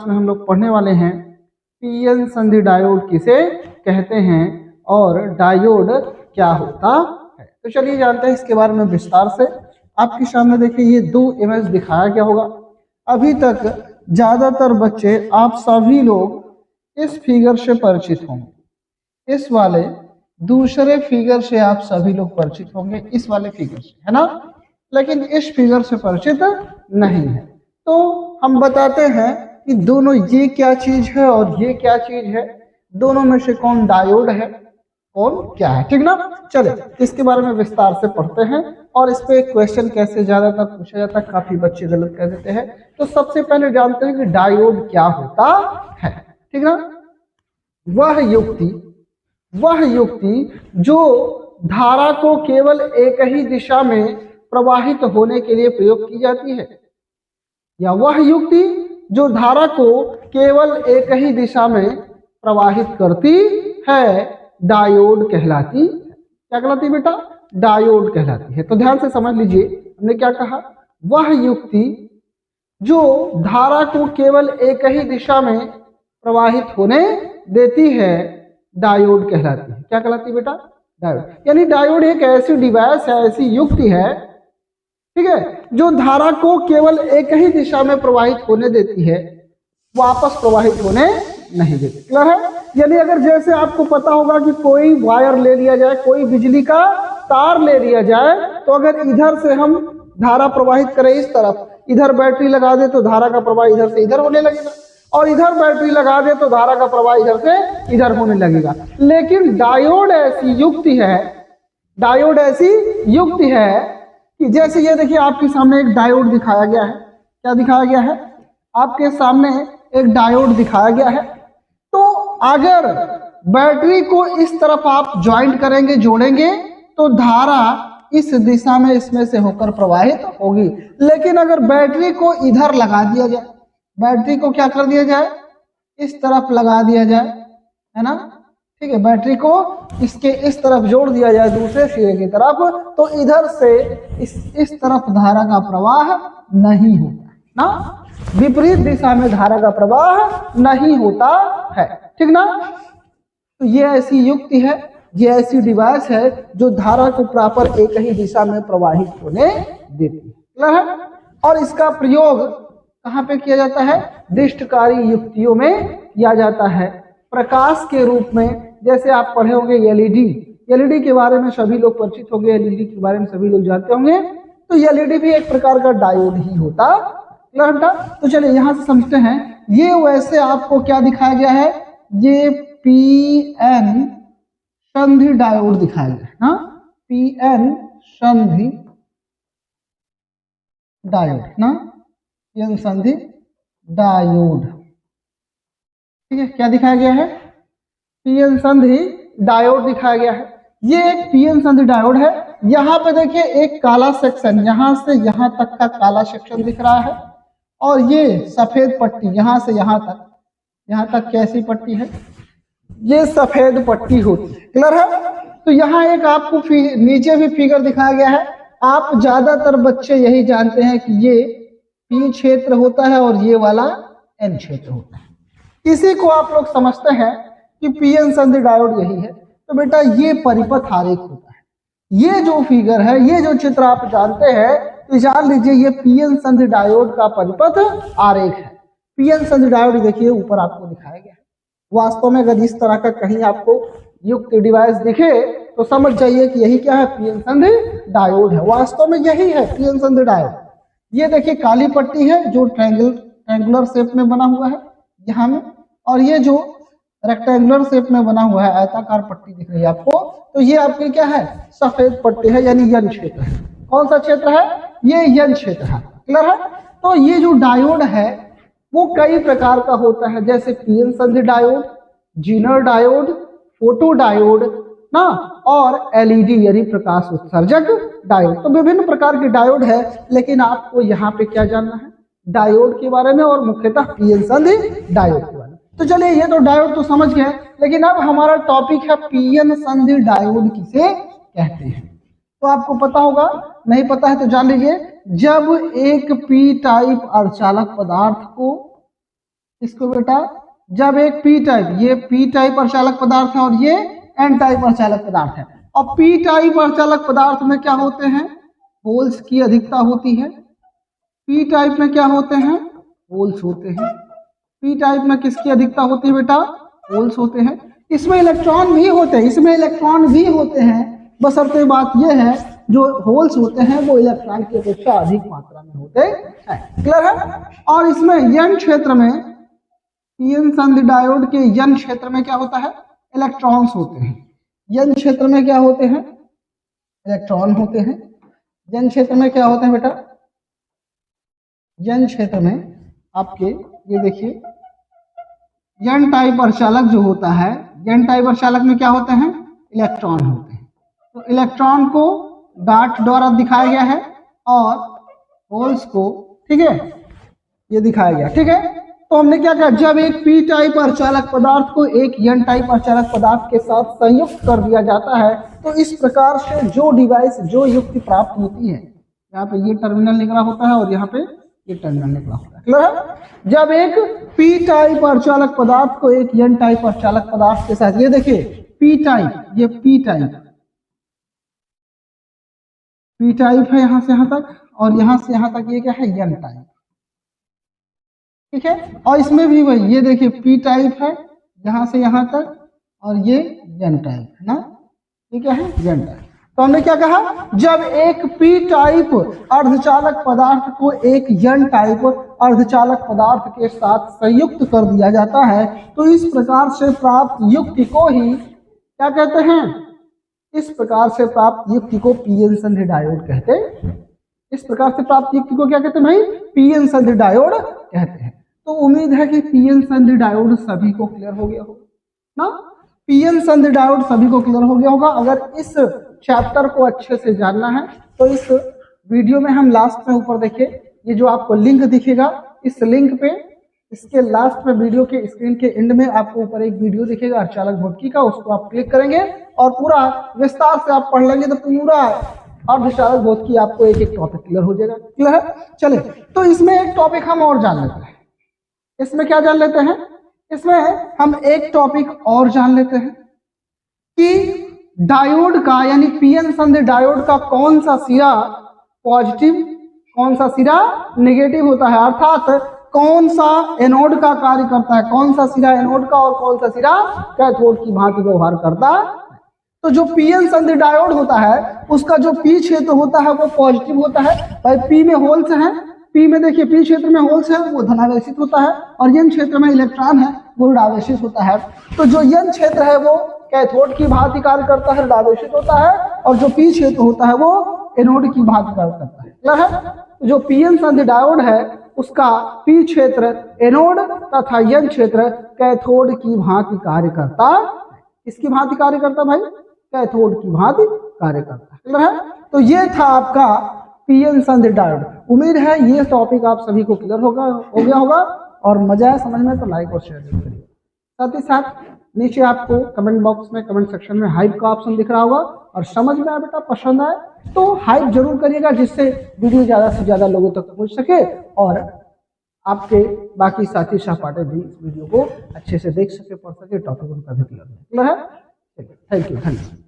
Class में हम लोग पढ़ने वाले हैं पीएन संधि डायोड किसे कहते हैं और डायोड क्या होता है। तो चलिए जानते हैं इसके बारे में विस्तार से। आपके सामने देखिए ये दो इमेज दिखाया गया होगा। अभी तक ज्यादातर बच्चे आप सभी लोग इस फिगर से परिचित होंगे, इस वाले दूसरे फिगर से आप सभी लोग परिचित होंगे, इस वाले फिगर से, है ना, लेकिन इस फिगर से परिचित नहीं है। तो हम बताते हैं कि दोनों, ये क्या चीज है और ये क्या चीज है, दोनों में से कौन डायोड है कौन क्या है, ठीक ना। चले इसके बारे में विस्तार से पढ़ते हैं और इस पे क्वेश्चन कैसे ज्यादातर पूछा जाता है, काफी बच्चे गलत कर देते हैं। तो सबसे पहले जानते हैं कि डायोड क्या होता है, ठीक ना। वह युक्ति जो धारा को केवल एक ही दिशा में प्रवाहित होने के लिए प्रयोग की जाती है, या वह युक्ति जो धारा को केवल एक ही दिशा में प्रवाहित करती है डायोड कहलाती है। क्या कहलाती है बेटा? डायोड कहलाती है। तो ध्यान से समझ लीजिए, हमने क्या कहा, वह युक्ति जो धारा को केवल एक ही दिशा में प्रवाहित होने देती है डायोड कहलाती है। क्या कहलाती है बेटा? डायोड। यानी डायोड एक ऐसी डिवाइस है, ऐसी युक्ति है, ठीक है, जो धारा को केवल एक ही दिशा में प्रवाहित होने देती है, वापस प्रवाहित होने नहीं देती। क्लियर है? यानी अगर जैसे आपको पता होगा कि कोई वायर ले लिया जाए, कोई बिजली का तार ले लिया जाए, तो अगर इधर से हम धारा प्रवाहित करें इस तरफ, इधर बैटरी लगा दे तो धारा का प्रवाह इधर से इधर होने लगेगा, और इधर बैटरी लगा दे तो धारा का प्रवाह इधर से इधर होने लगेगा। लेकिन डायोड ऐसी युक्ति है कि जैसे ये देखिए आपके सामने एक डायोड दिखाया गया है। क्या दिखाया गया है? आपके सामने एक डायोड दिखाया गया है। तो अगर बैटरी को इस तरफ आप ज्वाइंट करेंगे, जोड़ेंगे, तो धारा इस दिशा में इसमें से होकर प्रवाहित होगी। लेकिन अगर बैटरी को इधर लगा दिया जाए, बैटरी को क्या कर दिया जाए, इस तरफ लगा दिया जाए, है ना, ठीक है, बैटरी को इसके इस तरफ जोड़ दिया जाए दूसरे सिरे की तरफ, तो इधर से इस तरफ धारा का प्रवाह नहीं होता ना, विपरीत दिशा में धारा का प्रवाह नहीं होता है, ठीक ना। तो ये ऐसी युक्ति है, ये ऐसी डिवाइस है जो धारा को प्रॉपर एक ही दिशा में प्रवाहित होने देती है। और इसका प्रयोग कहाँ पे किया जाता है? दृष्टकारी युक्तियों में किया जाता है। प्रकाश के रूप में, जैसे आप पढ़े होंगे एलईडी के बारे में सभी लोग परिचित होंगे, एलईडी के बारे में सभी लोग जानते होंगे। तो एलईडी भी एक प्रकार का डायोड ही होता है। तो चलिए यहाँ से समझते हैं। ये वैसे आपको क्या दिखाया गया है? ये पीएन संधि डायोड दिखाया गया है ना, पीएन संधि डायोड ना, पीएन संधि डायोड, ठीक है। क्या दिखाया गया है? पीएन संधि डायोड दिखाया गया है। ये एक पीएन संधि डायोड है। यहाँ पे देखिए एक काला सेक्शन, यहाँ से यहाँ तक का काला सेक्शन दिख रहा है, और ये सफेद पट्टी यहाँ से यहाँ तक कैसी पट्टी है? ये सफेद पट्टी होती है। क्लियर है? तो यहाँ एक आपको नीचे भी फिगर दिखाया गया है। आप ज्यादातर बच्चे यही जानते हैं कि ये पी क्षेत्र होता है और ये वाला एन क्षेत्र होता है। इसी को आप लोग समझते हैं कि पीएन संधि डायोड यही है। तो बेटा ये परिपथ आरेख होता है। ये जो फिगर है, ये जो चित्र आप जानते हैं, तो जान लीजिए ये पीएन संधि डायोड का परिपथ आरेख है। पीएन संधि डायोड देखिए ऊपर आपको दिखाया गया है। वास्तव में अगर इस तरह का कहीं आपको युक्त डिवाइस दिखे तो समझ जाइए कि यही क्या है? पीएन संधि डायोड है। वास्तव में यही है पीएन संधि डायोड। ये देखिए काली पट्टी है जो ट्रायंगुलर शेप में बना हुआ है यहाँ में, और ये जो रेक्टेंगुलर शेप में बना हुआ है आयताकार पट्टी दिख रही है आपको, तो ये आपकी क्या है? सफेद पट्टी है, यानी यन क्षेत्र है। कौन सा क्षेत्र है? ये यन क्षेत्र है। क्लियर है? तो ये जो डायोड है वो कई प्रकार का होता है, जैसे पीएन संधि diode, Zener diode, photo diode ना, और एलईडी यानी प्रकाश उत्सर्जक डायोड। तो विभिन्न प्रकार के डायोड है, लेकिन आपको यहाँ पे क्या जानना है? डायोड के बारे में, और मुख्यतः पीएन संधि डायोड के बारे में। तो चलिए ये तो डायोड तो समझ गए, लेकिन अब हमारा टॉपिक है पीएन संधि डायोड किसे कहते हैं। तो आपको पता होगा, नहीं पता है तो जान लीजिए। जब एक पी टाइप अर्धचालक पदार्थ को इसको बेटा जब एक पी टाइप, ये पी टाइप अर्धचालक पदार्थ है और ये एन टाइप अर्धचालक पदार्थ है। और पी टाइप अर्धचालक पदार्थ में क्या होते हैं, होल्स की अधिकता होती है। पी टाइप में क्या होते हैं, होल्स होते हैं। पी टाइप में किसकी अधिकता होती है बेटा, होल्स होते हैं। इसमें इलेक्ट्रॉन भी होते हैं, इसमें इलेक्ट्रॉन भी होते हैं, बशर्ते बात यह है जो होल्स होते हैं वो इलेक्ट्रॉन की अपेक्षा अधिक मात्रा में होते हैं। क्लियर है। और इसमें यन क्षेत्र में, पीएन संधि डायोड के यन क्षेत्र में क्या होता है, इलेक्ट्रॉन्स होते हैं। यन क्षेत्र में क्या होते हैं, इलेक्ट्रॉन होते हैं। यन क्षेत्र में क्या होते हैं बेटा, यन क्षेत्र में आपके ये देखिए यन टाइप अर्धचालक जो होता है, यन टाइप अर्धचालक में क्या होते हैं, इलेक्ट्रॉन होते हैं। तो इलेक्ट्रॉन को डॉट द्वारा दिखाया गया है और होल्स को, ठीक है, ये दिखाया गया। ठीक है, तो हमने क्या किया, जब एक पी टाइप अर्धचालक पदार्थ को एक एन टाइप अर्धचालक पदार्थ के साथ संयुक्त कर दिया जाता है तो इस प्रकार से जो डिवाइस, जो युक्ति प्राप्त होती है, यहाँ पे ये टर्मिनल निकला होता है और यहाँ पे ये टर्मिनल निकला होता है। क्लियर है। जब एक पी टाइप अर्धचालक पदार्थ को एक एन टाइप अर्धचालक पदार्थ के साथ, ये देखिए पी टाइप, ये पी टाइप, पी टाइप है यहां से यहां तक, और यहां से यहां तक ये क्या है, एन टाइप। ठीक है, और इसमें भी वही, ये देखिए पी टाइप है यहां से यहां तक और ये एन टाइप है ना, ये क्या है, एन टाइप। तो हमने क्या कहा, जब एक पी टाइप अर्धचालक पदार्थ को एक एन टाइप अर्धचालक पदार्थ के साथ संयुक्त कर दिया जाता है तो इस प्रकार से प्राप्त युक्ति को ही क्या कहते हैं, इस प्रकार से प्राप्त युक्ति को पीएन संधि डायोड कहते हैं। इस प्रकार से प्राप्त युक्ति को क्या कहते हैं भाई, पीएन संधि डायोड कहते हैं। तो उम्मीद है कि पीएन संधि डायोड सभी को क्लियर हो गया होगा ना, पीएन संधि डायोड सभी को क्लियर हो गया होगा। अगर इस चैप्टर को अच्छे से जानना है तो इस वीडियो में हम लास्ट में ऊपर देखिए, ये जो आपको लिंक दिखेगा, इस लिंक पे, इसके लास्ट में वीडियो के स्क्रीन के एंड में आपको ऊपर एक वीडियो दिखेगा अर्धचालक भौतिकी का, उसको आप क्लिक करेंगे और पूरा विस्तार से आप पढ़ लेंगे तो पूरा अर्धचालक भौतिकी आपको एक एक टॉपिक क्लियर हो जाएगा। क्लियर है। चले, तो इसमें एक टॉपिक हम और जान लेते हैं। इसमें क्या जान लेते हैं, इसमें हम एक टॉपिक और जान लेते हैं कि डायोड का, यानी पीएन संधि डायोड का कौन सा सिरा पॉजिटिव, कौन सा सिरा नेगेटिव होता है, अर्थात कौन सा एनोड का कार्य करता है, कौन सा सिरा एनोड का और कौन सा सिरा कैथोड की भांति व्यवहार करता है। तो जो पीएन संधि डायोड होता है उसका जो पी क्षेत्र होता है वो पॉजिटिव होता है। भाई पी में होल्स हैं, पी में देखिए पी क्षेत्र में होल्स है वो धनावेशित होता है और एन क्षेत्र में इलेक्ट्रॉन है वो ऋणावेशित होता है। तो जो एन क्षेत्र है वो कैथोड की भांति कार्य करता है, ऋणावेशित होता है, और जो पी क्षेत्र होता है वो एनोड की भांति कार्य करता है। क्लियर है। जो पीएन संधि डायोड है उसका पी क्षेत्र एनोड तथा एन क्षेत्र कैथोड की भांति कार्य करता है। किसकी भांति कार्य करता भाई, कैथोड की भांति कार्य करता है। क्लियर है। तो ये था आपका पीएन संधि डायोड। उम्मीद है ये टॉपिक आप सभी को क्लियर हो गया होगा और मजा आया समझ में तो लाइक और शेयर जरूर करिए। साथ ही साथ नीचे आपको कमेंट बॉक्स में, कमेंट सेक्शन में हाइप का ऑप्शन दिख रहा होगा और समझ में आया बेटा, पसंद आए तो हाइप जरूर करिएगा जिससे वीडियो ज़्यादा से ज़्यादा लोगों तक पहुंच सके और आपके बाकी साथी सहपाठी भी इस वीडियो को अच्छे से देख सके, पढ़ सके, टॉपिक उनका भी क्लियर है। थैंक यू, धन्यवाद।